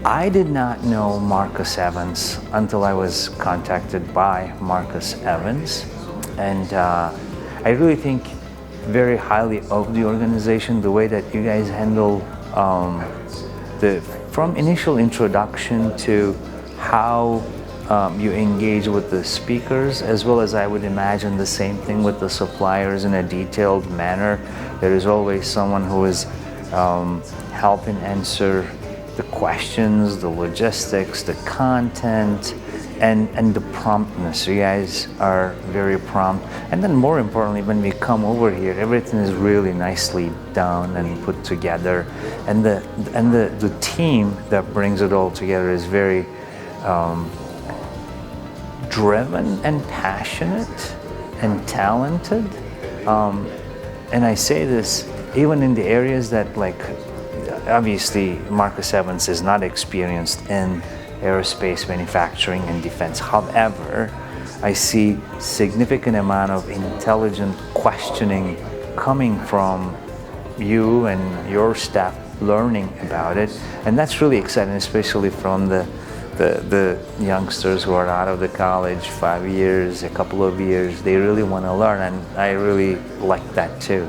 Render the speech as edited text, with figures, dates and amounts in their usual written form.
I did not know Marcus Evans until I was contacted by Marcus Evans, and I really think very highly of the organization, the way that you guys handle from initial introduction to how you engage with the speakers, as well as I would imagine the same thing with the suppliers in a detailed manner. There is always someone who is helping answer the questions, the logistics, the content, and the promptness. You guys are very prompt. And then more importantly, when we come over here, everything is really nicely done and put together. And the team that brings it all together is very driven and passionate and talented. And I say this even in the areas that, like, obviously Marcus Evans is not experienced in aerospace manufacturing and defense. However, I see significant amount of intelligent questioning coming from you and your staff learning about it, and that's really exciting, especially from the youngsters who are out of the college 5 years, a couple of years. They really want to learn, and I really like that too.